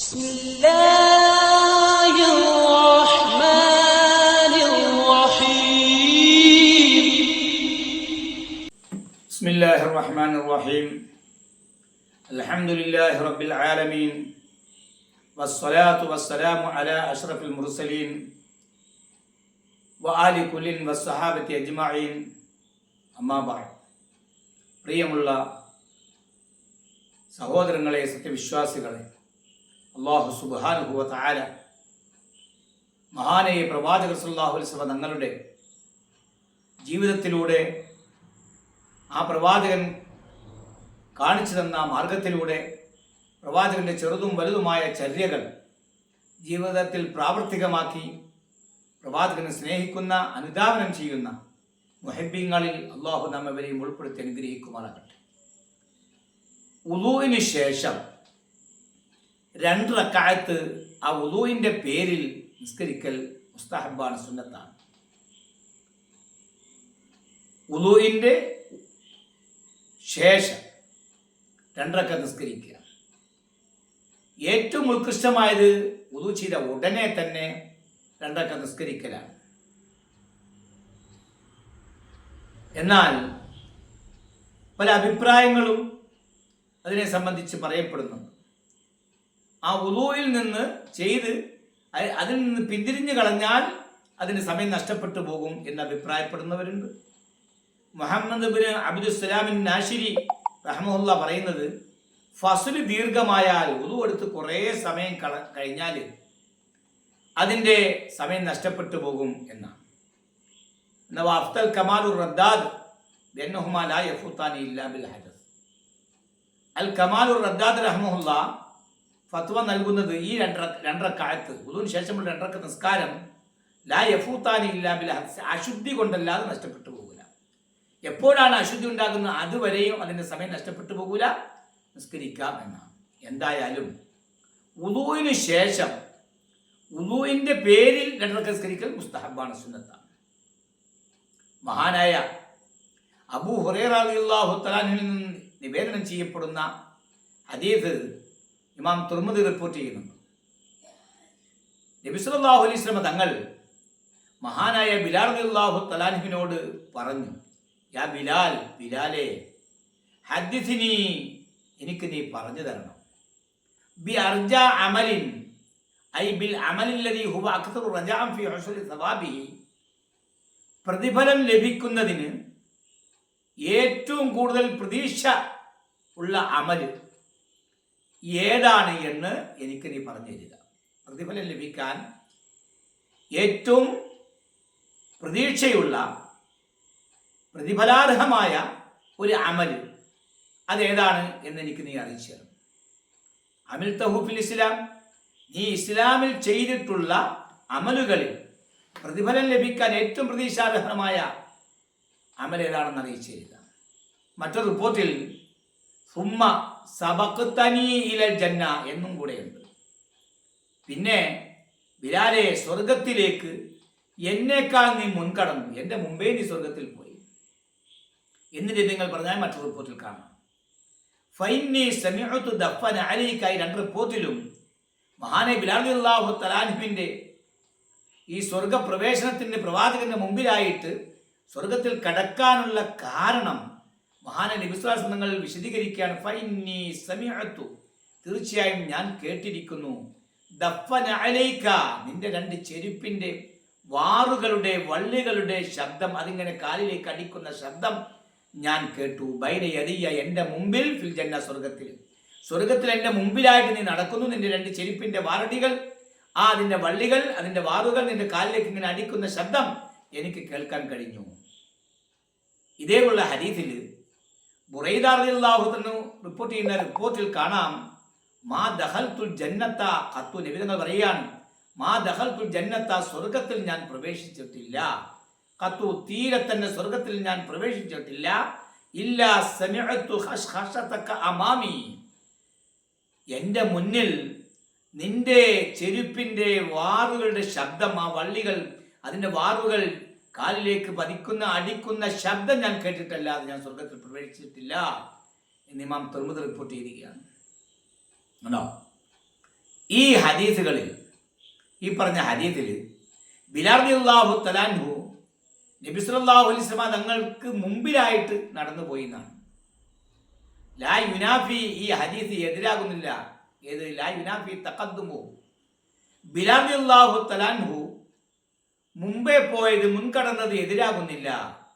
بسم الله الرحمن الرحيم بسم الله الرحمن الرحيم الحمد لله رب العالمين والصلاة والسلام على أشرف المرسلين وآل كل والصحابة أجمعين أما بعد പ്രിയമുള്ള സഹോദരങ്ങളെ, സത്യവിശ്വാസികളെ, അല്ലാഹു സുബ്ഹാനഹു വ തആല മഹാനായ പ്രവാചകർ സല്ലല്ലാഹു അലൈഹി വസല്ലം തങ്ങളുടെ ജീവിതത്തിലൂടെ, ആ പ്രവാചകൻ കാണിച്ചു തന്ന മാർഗത്തിലൂടെ പ്രവാചകന്റെ ചെറുതും വലുതുമായ ചര്യകൾ ജീവിതത്തിൽ പ്രാവർത്തികമാക്കി പ്രവാചകനെ സ്നേഹിക്കുന്ന, അനുധാവനം ചെയ്യുന്ന മുഹബ്ബീങ്ങളിൽ അല്ലാഹു നമ്മവരെയും ഉൾപ്പെടുത്തി അനുഗ്രഹിക്കുമാറാകട്ടെ. വുളൂഇന് ശേഷം 2 റക്അത്ത് ആ വുളൂഇന്റെ പേരിൽ നിസ്കരിക്കൽ മുസ്തഹബാണ്, സുന്നത്താണ്. വുളൂഇന്റെ ശേഷം 2 റക്അത്ത് നിസ്കരിക്കുക. ഏറ്റവും ഉത്കൃഷ്ടമായത് വുളൂ ചെയ്ത ഉടനെ തന്നെ 2 റക്അത്ത് നിസ്കരിക്കലാണ്. എന്നാൽ പല അഭിപ്രായങ്ങളും അതിനെ സംബന്ധിച്ച് പറയപ്പെടുന്നുണ്ട്. ആ വുളൂയിൽ നിന്ന് ചെയ്ത് അതിൽ നിന്ന് പിന്തിരിഞ്ഞു കളഞ്ഞാൽ അതിന് സമയം നഷ്ടപ്പെട്ടു പോകും എന്ന് അഭിപ്രായപ്പെടുന്നവരുണ്ട്. മുഹമ്മദ് ഇബ്നു അബ്ദുസ്സലാമിൻ നാശിരി റഹ്മഹുല്ലാ പറയുന്നത്, ഫസ്ല് ദീർഘമായാൽ വുളൂ എടുത്ത് കുറേ സമയം കഴിഞ്ഞാൽ അതിൻ്റെ സമയം നഷ്ടപ്പെട്ടു പോകും എന്നാണ്. അഫ്തൽ കമാലുർ റദ്ദാദ് ബിഅന്നഹുമാ ലാ യഫൂതാനി ഇല്ലാ ബിൽ ഹദസ്. അൽ കമാലുർ റദ്ദാദ് റഹ്മഹുല്ലാ ഫത്വ നൽകുന്നത് ഈ 2 റക്അത്ത് വുളൂവിന് ശേഷമുള്ള 2 റക്അത്ത് നിസ്കാരം ലാ യഫൂതാനി ഇല്ലാ ബിൽ ഹദസ്, അശുദ്ധി കൊണ്ടല്ലാതെ നഷ്ടപ്പെട്ടു പോകില്ല. എപ്പോഴാണ് അശുദ്ധി ഉണ്ടാകുന്നത് അതുവരെയും അതിൻ്റെ സമയം നഷ്ടപ്പെട്ടു പോകില്ല, നിസ്കരിക്കാം എന്നാണ്. എന്തായാലും വുളൂവിന് ശേഷം വുളൂവിൻ്റെ പേരിൽ 2 റക്അത്ത് നിസ്കരിക്കൽ മുസ്തഹബാണ്, സുന്നത്താണ്. മഹാനായ അബൂ ഹുറൈറ റളിയല്ലാഹു തആല അൻഹുവിൽ നിന്ന് നിവേദനം ചെയ്യപ്പെടുന്ന ഹദീസ് ഇമാം തുർമുദി റിപ്പോർട്ട് ചെയ്യുന്നുണ്ട്. നബി സല്ലല്ലാഹു അലൈഹി വസല്ലം തങ്ങൾ മഹാനായ ബിലാൽ റളിയല്ലാഹു തആല അൻഹുവിനോട് പറഞ്ഞു, യാ ബിലാൽ, ബിലാലേ, ഹദ്ദിസ്നി, എനിക്ക് നീ പറഞ്ഞു തരണം, ബി അർജ അമലിൻ, ഐ ബിൽ അമലില്ലദീ ഹുവ അക്തറു റജാഅൻ ഫീ ഹുസ്നി സവാബിഹി, പ്രതിഫലം ലഭിക്കുന്നതിന് ഏറ്റവും കൂടുതൽ പ്രതീക്ഷ ഉള്ള അമൽ ഏതാണ് എന്ന് എനിക്ക് നീ പറഞ്ഞു തരിക. പ്രതിഫലം ലഭിക്കാൻ ഏറ്റവും പ്രതീക്ഷയുള്ള, പ്രതിഫലാർഹമായ ഒരു അമൽ അതേതാണ് എന്ന് എനിക്ക് നീ അറിയിച്ചു തരണം. അമിൽ തഹൂഫിൽ ഇസ്ലാം, നീ ഇസ്ലാമിൽ ചെയ്തിട്ടുള്ള അമലുകളിൽ പ്രതിഫലം ലഭിക്കാൻ ഏറ്റവും പ്രതീക്ഷാർഹമായ അമൽ ഏതാണെന്ന് അറിയിച്ചു തരിക. മറ്റൊരു റിപ്പോർട്ടിൽ സുമ്മ സബഖ്തനി ഇലൽ ജന്ന എന്നും കൂടെയുണ്ട്. പിന്നെ ബിലാലെ, സ്വർഗത്തിലേക്ക് എന്നേക്കാൾ നീ മുൻകടന്നു, എൻ്റെ മുമ്പേ നീ സ്വർഗത്തിൽ പോയി എന്നിട്ട് നിങ്ങൾ പറഞ്ഞാൽ മറ്റൊരു റിപ്പോർട്ടിൽ കാണാം. ഫൈന്നി സമിഅതു ദഫന അലൈക, ഈ 2 റിപ്പോർട്ടിലും മഹാനെ ബിലാൽ റളിയല്ലാഹു തആല അൻഹുവിന്റെ ഈ സ്വർഗപ്രവേശനത്തിന് പ്രവാചകന്റെ മുമ്പിലായിട്ട് സ്വർഗത്തിൽ കടക്കാനുള്ള കാരണം മഹാന നബി സ്വല്ലല്ലാഹു അലൈഹി വസല്ലം വിശദീകരിക്കുകയാണ്. ഫൈന്നി സമിഅതു, തീർച്ചയായും ഞാൻ കേട്ടിരിക്കുന്നു, ദഫന അലൈക, നിന്റെ 2 ചെരുപ്പിന്റെ വാറുകളുടെ വള്ളികളുടെ ശബ്ദം, അതിങ്ങനെ കാലിലേക്ക് അടിക്കുന്ന ശബ്ദം ഞാൻ കേട്ടു. ബൈന യദിയ, എൻ്റെ മുമ്പിൽ, ഫിൽ ജന്ന, സ്വർഗത്തിൽ എൻ്റെ മുമ്പിലായിട്ട് നീ നടക്കുന്നു. നിന്റെ 2 ചെരുപ്പിന്റെ വാറടികൾ, അതിൻ്റെ വള്ളികൾ, അതിൻ്റെ വാറുകൾ നിന്റെ കാലിലേക്ക് ഇങ്ങനെ അടിക്കുന്ന ശബ്ദം എനിക്ക് കേൾക്കാൻ കഴിഞ്ഞു. ഇതേപോലുള്ള ഹദീസിൽ ബുറൈദ റളിയല്ലാഹു അൻഹു റിപ്പോർട്ട് ചെയ്യുന്ന റിപ്പോർട്ടിൽ കാണാം, മാ ദഖൽതുൽ ജന്നത ഖത്തു, നബി തങ്ങൾ പറയുകയാണ്, മാ ദഖൽതുൽ ജന്നത, സ്വർഗത്തിൽ ഞാൻ പ്രവേശിച്ചിട്ടില്ല, ഖത്തു, തീരെ തന്നെ സ്വർഗത്തിൽ ഞാൻ പ്രവേശിച്ചിട്ടില്ല, ഇല്ലാ സമിഅതു ഖശ്ഖശതക അമാമി, എൻ്റെ മുന്നിൽ നിന്റെ ചെരുപ്പിന്റെ വാറുകളുടെ ശബ്ദം, ആ വള്ളികൾ, അതിൻ്റെ വാറുകൾ കാലിലേക്ക് പതിക്കുന്ന അടിക്കുന്ന ശബ്ദം ഞാൻ കേട്ടിട്ടല്ലാതെ ഞാൻ സ്വർഗത്തിൽ പ്രവേശിച്ചിട്ടില്ല എന്ന് ഇമാം തുർമുദി റിപ്പോർട്ട് ചെയ്യുകയാണ്. ഈ ഹദീസുകളിൽ, ഈ പറഞ്ഞ ഹദീസിൽ ബിലാൽ റളിയല്ലാഹു തആല അൻഹു നബി സല്ലല്ലാഹു അലൈഹി വസല്ലം തങ്ങൾക്ക് മുമ്പിലായിട്ട് നടന്നു പോയി എന്നാണ്. ലാ യുനാഫി, ഈ ഹദീസ് എതിരാകുന്നില്ല. ഏത്? ലാ യുനാഫി തഖദ്ദുമു. ബിലാൽ റളിയല്ലാഹു തആല അൻഹു മുമ്പേ പോയത്, മുൻകടന്നത് എതിരാകുന്നില്ല.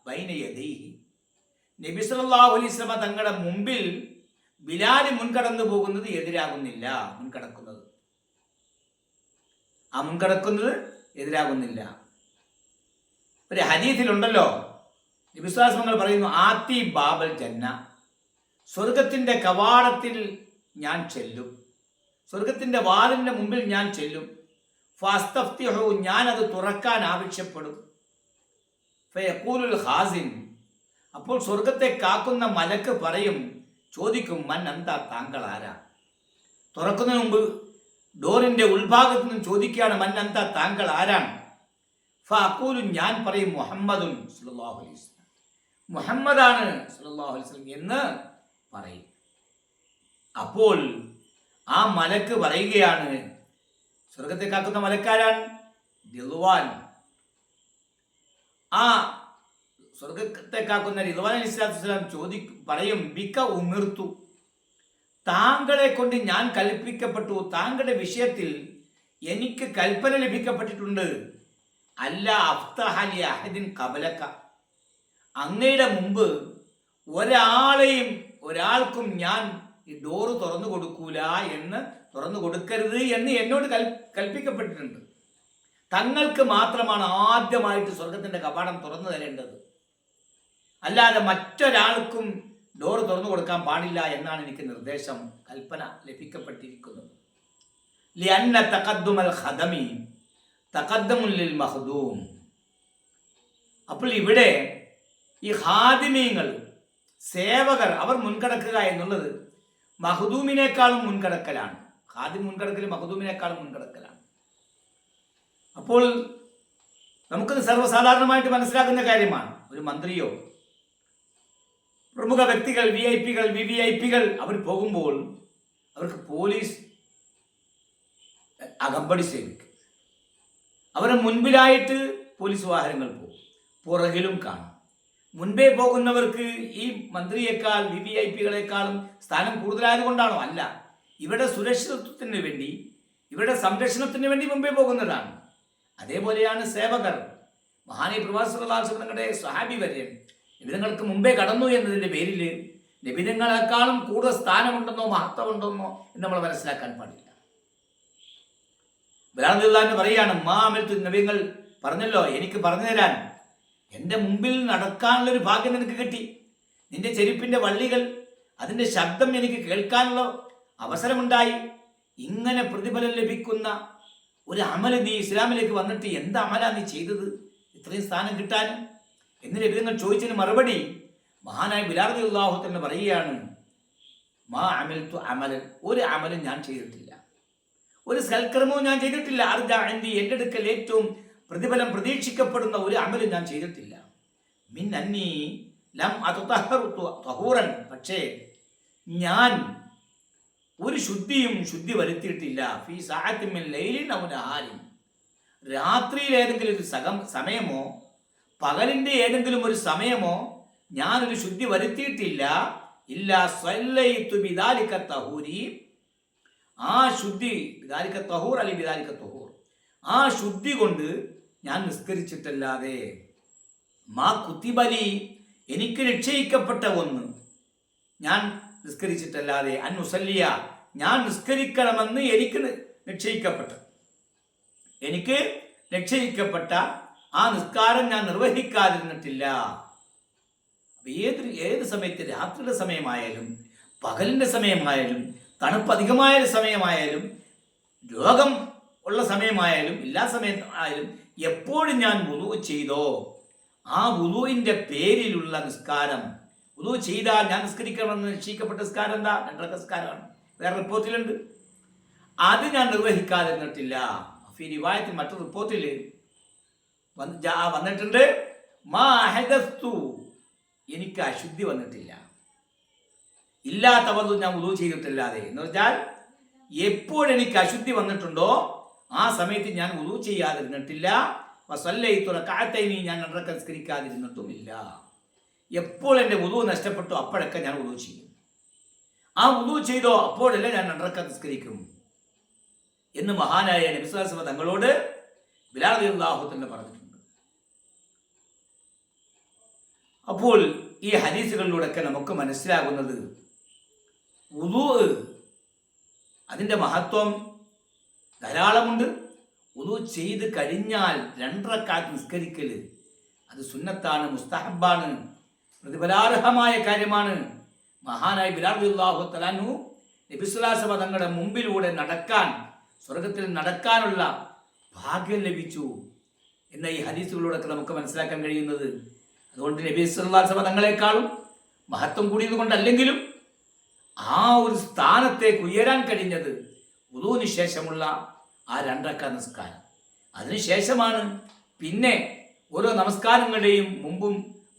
ബൈന യദൈഹി, നബി സല്ലല്ലാഹു അലൈഹി വസല്ലം തങ്ങളുടെ മുമ്പിൽ ബിലാൽ മുൻകടന്നു പോകുന്നത് എതിരാകുന്നില്ല. മുൻകടക്കുന്നത് എതിരാകുന്നില്ല. ഒരു ഹദീസിലുണ്ടല്ലോ, നബി സല്ലല്ലാഹു അലൈഹി വസല്ലം പറയുന്നു, ആത്തി ബാബൽ ജന്ന, സ്വർഗത്തിന്റെ കവാടത്തിൽ ഞാൻ ചെല്ലും, സ്വർഗത്തിന്റെ വാതിലിന്റെ മുമ്പിൽ ഞാൻ ചെല്ലും. ഫാസ്തഫ്തിഹു, ഞാൻ അത് തുറക്കാൻ ആവശ്യപ്പെടും. ഫയഖൂലുൽ ഖാസിൻ, അപ്പോൾ സ്വർഗത്തെ കാക്കുന്ന മലക്ക് പറയും, ചോദിക്കും, മൻ അന്ത, താങ്കൾ ആരാ? തുറക്കുന്നതിന് മുമ്പ് ഡോറിന്റെ ഉൾഭാഗത്ത് നിന്നും ചോദിക്കുകയാണ്, മൻ അന്ത, താങ്കൾ ആരാണ്? ഫഅഖൂലു, ഞാൻ പറയും, മുഹമ്മദുൻ സല്ലല്ലാഹു അലൈഹി വസല്ലം, മുഹമ്മദാണ് സല്ലല്ലാഹു അലൈഹി വസല്ലം എന്ന് പറയും. അപ്പോൾ ആ മലക്ക് പറയുകയാണ്, സ്വർഗത്തെ കാക്കുന്ന മലക്കാരാണ് റിദ്വാൻ. ആ സ്വർഗത്തെ കാക്കുന്ന റിദ്വാൻ അലൈഹിസ്സലാത്തു വസ്സലാം പറയും, ബിക ഉമിർത്തു, താങ്കളെ കൊണ്ട് ഞാൻ കൽപ്പിക്കപ്പെട്ടു, താങ്കളുടെ വിഷയത്തിൽ എനിക്ക് കൽപ്പന ലഭിക്കപ്പെട്ടിട്ടുണ്ട്. അല്ല അഫ്തഹ ലി അഹദിൻ ഖബലക, അങ്ങയുടെ മുമ്പ് ഒരാൾക്കും ഞാൻ ഈ ഡോറ് തുറന്നു കൊടുക്കൂല, തുറന്നു കൊടുക്കരുത് എന്ന് എന്നോട് കൽപ്പിക്കപ്പെട്ടിട്ടുണ്ട്. തങ്ങൾക്ക് മാത്രമാണ് ആദ്യമായിട്ട് സ്വർഗത്തിന്റെ കവാടം തുറന്നു തരേണ്ടത്, അല്ലാതെ മറ്റൊരാൾക്കും ഡോറ് തുറന്നു കൊടുക്കാൻ പാടില്ല എന്നാണ് എനിക്ക് നിർദ്ദേശം, കൽപ്പന ലഭിക്കപ്പെട്ടിരിക്കുന്നത്. ലിഅന്ന തഖദ്ദുമൽ ഖദമി തഖദ്ദമുൻ ലിൽ മഖ്ദൂം. അപ്പോൾ ഇവിടെ ഈ ഖാദിമീങ്ങൾ, സേവകർ, അവർ മുൻകടക്കുക എന്നുള്ളത് മഖ്ദൂമിനേക്കാളും മുൻകടക്കലാണ്. ഖാദിം മുൻകടക്കൽ മഖ്ദൂമിനേക്കാളും മുൻകടക്കലാണ്. അപ്പോൾ നമുക്കത് സർവ്വസാധാരണമായിട്ട് മനസ്സിലാക്കുന്ന കാര്യമാണ്. ഒരു മന്ത്രിയോ പ്രമുഖ വ്യക്തികൾ, VIP-കൾ, VVIP-കൾ അവർ പോകുമ്പോൾ അവർക്ക് പോലീസ് അകമ്പടി സേവിക്കും. അവരുടെ മുൻപിലായിട്ട് പോലീസ് വാഹനങ്ങൾ പോകും, പുറകിലും കാണും. മുൻപേ പോകുന്നവർക്ക് ഈ മന്ത്രിയേക്കാൾ VVIP-കളെക്കാളും സ്ഥാനം കൂടുതലായതുകൊണ്ടാണോ? അല്ല, ഇവിടെ സുരക്ഷിതത്വത്തിന് വേണ്ടി, ഇവിടെ സംരക്ഷണത്തിന് വേണ്ടി മുമ്പേ പോകുന്നതാണ്. അതേപോലെയാണ് സേവകർ. മഹാനായ പ്രവാചകൻ സ്വല്ലല്ലാഹു അലൈഹി വസല്ലമയുടെ സ്വഹാബി വര്യൻ നബിതങ്ങൾക്ക് മുമ്പേ കടന്നു എന്നതിൻ്റെ പേരിൽ നബിതങ്ങളെക്കാളും കൂടുതൽ സ്ഥാനമുണ്ടെന്നോ മഹത്വമുണ്ടെന്നോ എന്ന് നമ്മൾ മനസ്സിലാക്കാൻ പാടില്ല. ബിലാൽ റളിയല്ലാഹു അൻഹു പറയാണ്, മാ അമിൽതു, നബികൾ പറഞ്ഞല്ലോ എനിക്ക് പറഞ്ഞു തരാൻ, എൻ്റെ മുമ്പിൽ നടക്കാനുള്ളൊരു ഭാഗ്യം നിനക്ക് കിട്ടി. നിന്റെ ചെരുപ്പിൻ്റെ വള്ളികൾ, അതിൻ്റെ ശബ്ദം എനിക്ക് കേൾക്കാനുള്ള അവസരമുണ്ടായി. ഇങ്ങനെ പ്രതിഫലം ലഭിക്കുന്ന ഒരു അമല് നീ ഇസ്ലാമിലേക്ക് വന്നിട്ട് എന്ത് അമലാ നീ ചെയ്തത് ഇത്രയും സ്ഥാനം കിട്ടാൻ എന്ന് നബിതങ്ങൾ ചോദിച്ചതിന് മറുപടി മഹാനായ ബിലാൽ റളിയല്ലാഹു അൻഹു പറയുകയാണ്, മാ അമിൽതു അമലൻ, ഒരു അമലും ഞാൻ ചെയ്തിട്ടില്ല, ഒരു സൽക്കർമ്മവും ഞാൻ ചെയ്തിട്ടില്ല. എൻ്റെ അടുക്കൽ ഏറ്റവും പ്രതിഫലം പ്രതീക്ഷിക്കപ്പെടുന്ന ഒരു അമലും ഞാൻ ചെയ്തിട്ടില്ല. മിൻ അന്നി ലം അതതഹറു തഹൂറൻ, പക്ഷേ ഞാൻ ഒരു ശുദ്ധി വരുത്തിയിട്ടില്ല. ഫീ സഅത്തിൻ മിൻ ലൈലിൻ ഔ നഹാരിൻ, രാത്രിയിൽ ഏതെങ്കിലും ഒരു സമയമോ പകലിൻ്റെ ഏതെങ്കിലും ഒരു സമയമോ ഞാനൊരു ശുദ്ധി വരുത്തിയിട്ടില്ല. ഇല്ലാ സ്വല്ലൈതു ബിദാലിക തഹൂരി, ആ ശുദ്ധി, ബിദാലിക തഹൂർ അലി ബിദാലിക തഹൂർ, ആ ശുദ്ധി കൊണ്ട് ഞാൻ നിസ്കരിച്ചിട്ടല്ലാതെ, മാ കുത്തിബലി, എനിക്ക് നിശ്ചയിക്കപ്പെട്ട ഒന്ന് ഞാൻ നിസ്കരിച്ചിട്ടല്ലാതെ, അന്നുസല്ലിയ, ഞാൻ നിസ്കരിക്കണമെന്ന് എനിക്ക് നിശ്ചയിക്കപ്പെട്ട ആ നിസ്കാരം ഞാൻ നിർവഹിക്കാതിരുന്നിട്ടില്ല. ഏത് സമയത്ത്, രാത്രിയുടെ സമയമായാലും പകലിൻ്റെ സമയമായാലും തണുപ്പ് അധികമായ സമയമായാലും രോഗം ഉള്ള സമയമായാലും എല്ലാ സമയത്തായാലും എപ്പോഴും ഞാൻ വുളൂ ചെയ്തോ, ആ വുളൂവിൻ്റെ പേരിലുള്ള നിസ്കാരം, വുളൂ ചെയ്താൽ ഞാൻ നിസ്കരിക്കണമെന്ന് നിശ്ചയിക്കപ്പെട്ട നിസ്കാരം എന്താ? 2 റക്അത്ത് നിസ്കാരമാണ്. വേറെ റിപ്പോർട്ടിലുണ്ട്, അത് ഞാൻ നിർവഹിക്കാതിരുന്നിട്ടില്ല. ഈ റിവായത്തിൽ മറ്റൊരു റിപ്പോർട്ടിൽ വന്നിട്ടുണ്ട്, മാ അഹദസ്തു, എനിക്ക് അശുദ്ധി വന്നിട്ടില്ല, ഇല്ലാത്തവത് ഞാൻ വുളൂ ചെയ്തിട്ടില്ലാതെ. എന്ന് വെച്ചാൽ എപ്പോഴെനിക്ക് അശുദ്ധി വന്നിട്ടുണ്ടോ ആ സമയത്ത് ഞാൻ വുളു ചെയ്യാതിരുന്നിട്ടില്ല. വസല്ലൈതു റകഅത്തൈനി, ഞാൻ 2 റക്അത്ത് നിസ്കരിക്കാതിരുന്നിട്ടുമില്ല. എപ്പോൾ എൻ്റെ വുളു നഷ്ടപ്പെട്ടു അപ്പോഴൊക്കെ ഞാൻ വുളു ചെയ്യും. ആ വുളു ചെയ്തോ അപ്പോഴല്ലേ ഞാൻ 2 റക്അത്ത് നിസ്കരിക്കും എന്ന് മഹാനായ നബി സ്വല്ലല്ലാഹു അലൈഹി വസല്ലം തങ്ങളോട് ബിലാൽ റളിയല്ലാഹു അൻഹു പറഞ്ഞിട്ടുണ്ട്. അപ്പോൾ ഈ ഹദീസുകളിലൂടെയൊക്കെ നമുക്ക് മനസ്സിലാകുന്നത് വുളു അതിൻ്റെ മഹത്വം ധാരാളമുണ്ട്. വുളു ചെയ്ത് കഴിഞ്ഞാൽ 2 റക്അത്ത് നിസ്കരിക്കൽ അത് സുന്നത്താണ്, മുസ്തഹബാണ്, പ്രതിഫലാർഹമായ കാര്യമാണ്. മഹാനായ ബിലാൽ റളിയല്ലാഹു തആല നബി സ്വല്ലല്ലാഹു അലൈഹി വസല്ലം തങ്ങളുടെ മുമ്പിലൂടെ നടക്കാൻ, സ്വർഗത്തിൽ നടക്കാനുള്ള ഭാഗ്യം ലഭിച്ചു എന്ന ഈ ഹദീസുകളിലൂടെ നമുക്ക് മനസ്സിലാക്കാൻ കഴിയുന്നത്. അതുകൊണ്ട് നബി സല്ലല്ലാഹു അലൈഹി വസല്ലം തങ്ങളെക്കാളും മഹത്വം കൂടിയത് കൊണ്ടല്ലെങ്കിലും ആ ഒരു സ്ഥാനത്തേക്ക് ഉയരാൻ കഴിഞ്ഞത് വുളൂവിന് ശേഷമുള്ള ആ 2 റക്അത്ത് നമസ്കാരം. അതിനുശേഷമാണ് പിന്നെ ഓരോ നമസ്കാരങ്ങളുടെയും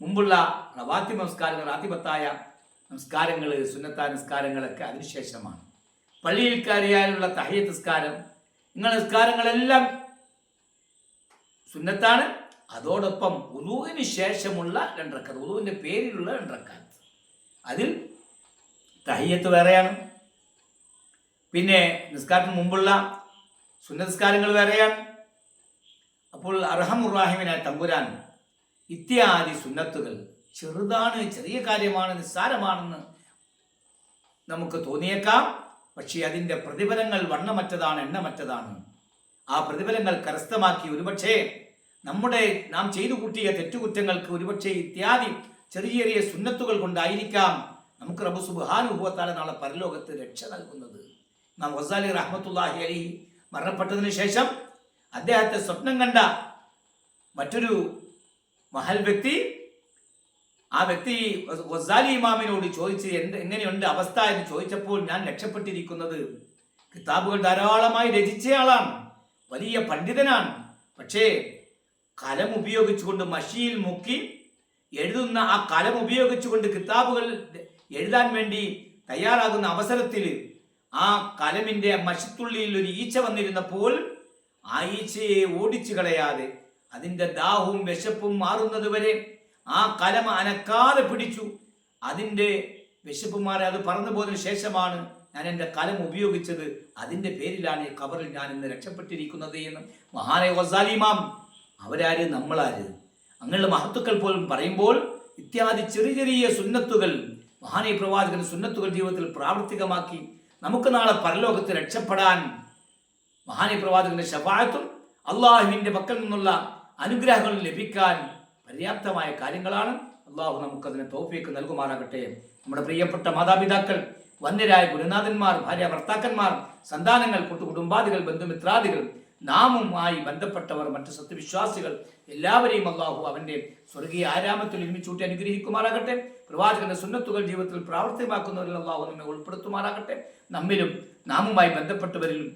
മുമ്പുള്ള റവാത്തിബ് നമസ്കാരങ്ങൾ, റാത്തിബത്തായ നമസ്കാരങ്ങൾ, സുന്നത്തായ നമസ്കാരങ്ങളൊക്കെ അതിനുശേഷമാണ്. പള്ളിയിൽ കയറിയാലുള്ള തഹയ്യത്ത് നിസ്കാരം, ഇങ്ങനെ നിസ്കാരങ്ങളെല്ലാം സുന്നത്താണ്. അതോടൊപ്പം വുളൂവിന് ശേഷമുള്ള 2 റക്അത്ത്, വുളൂവിൻ്റെ പേരിലുള്ള 2 റക്അത്ത്, അതിൽ തഹയ്യത്ത് വേറെയാണ്. പിന്നെ നിസ്കാരത്തിന് മുമ്പുള്ള സുന്നസ്കാരങ്ങൾ വേറെയാണ്. അപ്പോൾ അർഹമുറാഹിമിനായ തമ്പുരാൻ ഇത്യാദി സുന്നത്തുകൾ ചെറുതാണ്, ചെറിയ കാര്യമാണ്, നിസ്സാരമാണെന്ന് നമുക്ക് തോന്നിയേക്കാം. പക്ഷേ അതിൻ്റെ പ്രതിഫലങ്ങൾ വണ്ണമറ്റതാണ്, എണ്ണമറ്റതാണ്. ആ പ്രതിഫലങ്ങൾ കരസ്ഥമാക്കി ഒരുപക്ഷേ നാം ചെയ്തു കൂട്ടിയ തെറ്റുകുറ്റങ്ങൾക്ക് ഒരുപക്ഷെ ഇത്യാദി ചെറിയ ചെറിയ സുന്നത്തുകൾ കൊണ്ടായിരിക്കാം നമുക്ക് റബ്ബ് സുബ്ഹാനഹു വ തആല നാളെ പരലോകത്ത് രക്ഷ നൽകുന്നത്. നാം ഗസാലി റഹ്മത്തുള്ളാഹി അലൈഹി മരണപ്പെട്ടതിന് ശേഷം അദ്ദേഹത്തെ സ്വപ്നം കണ്ട മറ്റൊരു മഹൽ വ്യക്തി, ആ വ്യക്തി ഗസാലി ഇമാമിനോട് ചോദിച്ച് എങ്ങനെയുണ്ട് അവസ്ഥ എന്ന് ചോദിച്ചപ്പോൾ, ഞാൻ രക്ഷപ്പെട്ടിരിക്കുന്നത്, കിതാബുകൾ ധാരാളമായി രചിച്ചയാളാണ്, വലിയ പണ്ഡിതനാണ്, പക്ഷേ കലം ഉപയോഗിച്ചുകൊണ്ട് മഷിയിൽ മുക്കി എഴുതുന്ന ആ കലം ഉപയോഗിച്ചുകൊണ്ട് കിതാബുകൾ എഴുതാൻ വേണ്ടി തയ്യാറാകുന്ന അവസരത്തിൽ ആ കലമിൻ്റെ മഷിത്തുള്ളിയിൽ ഒരു ഈച്ച വന്നിരുന്നപ്പോൾ ആ ഈച്ചയെ ഓടിച്ചു കളയാതെ അതിൻ്റെ ദാഹവും വിശപ്പും മാറുന്നത് വരെ ആ കലം അനക്കാതെ പിടിച്ചു. അതിൻ്റെ വിശപ്പ് മാറി അത് പറന്നു പോയതിനു ശേഷമാണ് ഞാൻ എൻ്റെ കലം ഉപയോഗിച്ചത്, അതിൻ്റെ പേരിലാണ് ഈ ഖബറിൽ ഞാൻ ഇന്ന് രക്ഷപ്പെട്ടിരിക്കുന്നത് എന്ന് മഹാനായ ഗസാലി ഇമാം. അവരാര്, നമ്മളാര്? അങ്ങനെയുള്ള മഹത്തുക്കൾ പോലും പറയുമ്പോൾ ഇത്യാദി ചെറിയ ചെറിയ സുന്നത്തുകൾ, മഹാനായ പ്രവാചകൻ സുന്നത്തുകൾ ജീവിതത്തിൽ പ്രാവർത്തികമാക്കി നമുക്ക് നാളെ പരലോകത്ത് രക്ഷപ്പെടാൻ മഹാനായ പ്രവാചകന്റെ ശഫാഅത്തും അള്ളാഹുവിൻ്റെ പക്കൽ നിന്നുള്ള അനുഗ്രഹങ്ങളും ലഭിക്കാൻ പര്യാപ്തമായ കാര്യങ്ങളാണ്. അള്ളാഹു നമുക്കതിന് തൗഫീഖ് നൽകുമാറാകട്ടെ. നമ്മുടെ പ്രിയപ്പെട്ട മാതാപിതാക്കൾ, വന്യരായ ഗുരുനാഥന്മാർ, ഭാര്യ ഭർത്താക്കന്മാർ, സന്താനങ്ങൾ, കുടുംബാദികൾ, ബന്ധുമിത്രാദികൾ, നാമുമായി ബന്ധപ്പെട്ടവർ, മറ്റ് സത്യവിശ്വാസികൾ എല്ലാവരെയും അള്ളാഹു അവൻ്റെ സ്വർഗീയ ആരാമത്തിൽ ഒരുമിച്ചൂട്ടി അനുഗ്രഹിക്കുമാറാകട്ടെ. പ്രവാചകന്റെ സുന്നത്തുകൾ ജീവിതത്തിൽ പ്രാവർത്തികമാക്കുന്നവരിൽ അള്ളാഹു നമ്മെ ഉൾപ്പെടുത്തുമാറാകട്ടെ. നമ്മിലും നാമുമായി ബന്ധപ്പെട്ടവരിലും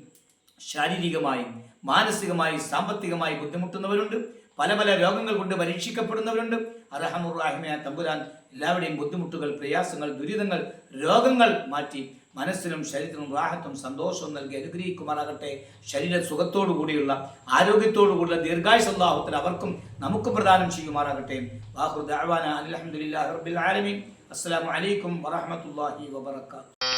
ശാരീരികമായി, മാനസികമായി, സാമ്പത്തികമായി ബുദ്ധിമുട്ടുന്നവരുണ്ട്, പല പല രോഗങ്ങൾ കൊണ്ട് പരീക്ഷിക്കപ്പെടുന്നവരുണ്ട്. അർഹമുർറാഹിമായ തമ്പുരാൻ എല്ലാവരുടെയും ബുദ്ധിമുട്ടുകൾ, പ്രയാസങ്ങൾ, ദുരിതങ്ങൾ, രോഗങ്ങൾ മാറ്റി മനസ്സിനും ശരീരത്തിനും റാഹത്തും സന്തോഷവും നൽകി അനുഗ്രഹിക്കുമാറാകട്ടെ. ശരീര സുഖത്തോടു കൂടിയുള്ള, ആരോഗ്യത്തോടു കൂടിയുള്ള ദീർഘായുസ്സ് അല്ലാഹു അവർക്കും നമുക്കും പ്രദാനം ചെയ്യുമാറാകട്ടെ. വാഖിറു ദഅവാന അൽഹംദുലില്ലാഹി റബ്ബിൽ ആലമീൻ. അസ്സലാമു അലൈക്കും വറഹ്മത്തുള്ളാഹി വബറകാതുഹു.